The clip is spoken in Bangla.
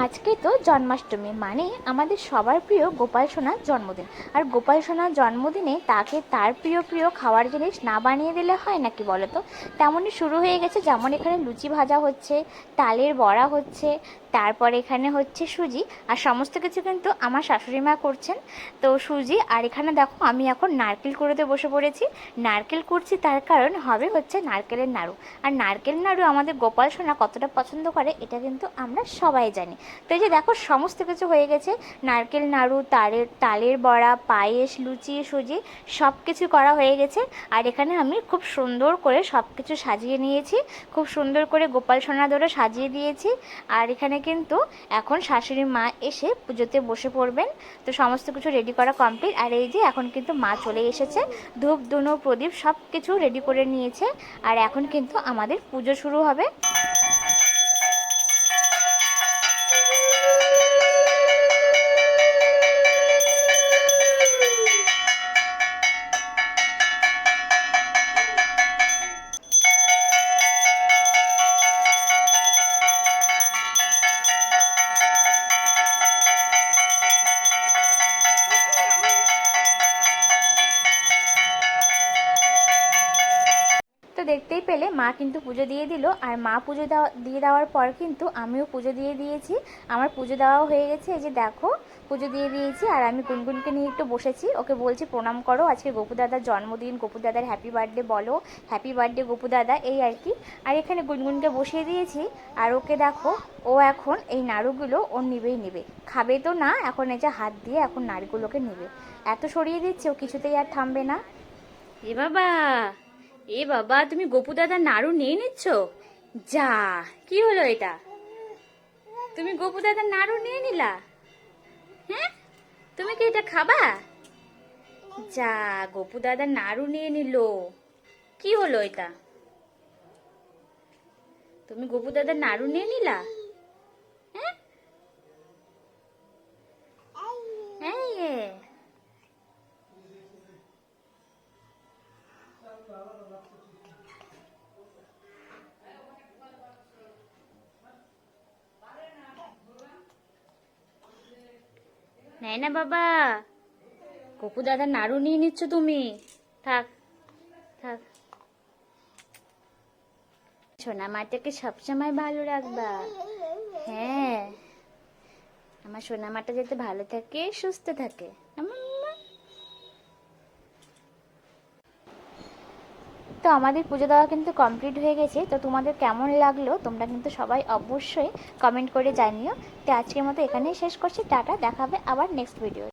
আজকে তো জন্মাষ্টমী, মানে আমাদের সবার প্রিয় গোপাল সোনার জন্মদিন। আর গোপাল সোনার জন্মদিনে তাকে তার প্রিয় প্রিয় খাওয়ার জিনিস না বানিয়ে দিলে হয় নাকি বলো তো। তেমনই শুরু হয়ে গেছে, যেমন এখানে লুচি ভাজা হচ্ছে, তালের বড়া হচ্ছে, তারপর এখানে হচ্ছে সুজি। আর সমস্ত কিছু কিন্তু আমার শাশুড়ি মা করছেন। তো সুজি, আর এখানে দেখো আমি এখন নারকেল কুড়োতে বসে পড়েছি। নারকেল কুড়ছি তার কারণ হবে হচ্ছে নারকেলের নাড়ু। আর নারকেল নাড়ু আমাদের গোপাল সোনা কতটা পছন্দ করে এটা কিন্তু আমরা সবাই জানি। তো এই যে দেখো সমস্ত কিছু হয়ে গেছে, নারকেল নাড়ু, তালের বড়া, পায়েস, লুচি, সুজি সব কিছু করা হয়ে গেছে। আর এখানে আমি খুব সুন্দর করে সব কিছু সাজিয়ে নিয়েছি, খুব সুন্দর করে গোপাল সোনা ধরে সাজিয়ে দিয়েছি। আর এখানে কিন্তু এখন শাশুড়ি মা এসে পুজোতে বসে পড়বেন। তো সমস্ত কিছু রেডি করা কমপ্লিট। আর এই যে এখন কিন্তু মা চলে এসেছে, ধূপ ধুনো প্রদীপ সব কিছু রেডি করে নিয়েছে। আর এখন কিন্তু আমাদের পুজো শুরু হবে। তো দেখতেই পেলে মা কিন্তু পুজো দিয়ে দিল। আর মা পুজো দিয়ে দেওয়ার পর কিন্তু আমিও পুজো দিয়ে দিয়েছি। আমার পুজো দেওয়াও হয়ে গেছে, এই যে দেখো পুজো দিয়ে দিয়েছি। আর আমি গুনগুনকে নিয়ে একটু বসেছি, ওকে বলছি প্রণাম করো, আজকে গোপু দাদার জন্মদিন, গোপু দাদার হ্যাপি বার্থডে বলো, হ্যাপি বার্থডে গোপু দাদা, এই আর কি। আর এখানে গুনগুনকে বসিয়ে দিয়েছি। আর ওকে দেখো, ও এখন এই নাড়ুগুলো ও নিবেই নেবে, খাবে তো না, এখন এই যে হাত দিয়ে এখন নাড়ুগুলোকে নেবে। এত সরিয়ে দিচ্ছে, ও কিছুতেই আর থামবে না। এ বাবা, এ বাবা, তুমি গোপু দাদার নাড়ু নিয়ে নিচ্ছ? যা, কি হলো এটা? তুমি গোপু দাদার নাড়ু নিয়ে নিলা? হ্যাঁ, তুমি কি এটা খাবা? যা, গোপু দাদার নাড়ু নিয়ে নিল। কি হলো এটা? তুমি গোপু দাদার নাড়ু নিয়ে নিলা? হ্যাঁ, এই এ। নেয় না বাবা, গোপু দাদার নাড়ু নিয়ে নিচ্ছ তুমি। থাক থাক, সোনা মাটাকে সবসময় ভালো রাখবা। হ্যাঁ, আমার সোনা মাটা যাতে ভালো থাকে, সুস্থ থাকে। তো আমাদের পুজো দেওয়া কিন্তু কমপ্লিট হয়ে গেছে। তো তোমাদের কেমন লাগলো তোমরা কিন্তু সবাই অবশ্যই কমেন্ট করে জানিও। তো আজকের মতো এখানেই শেষ করছি, টাটা, দেখাবে আবার নেক্সট ভিডিও।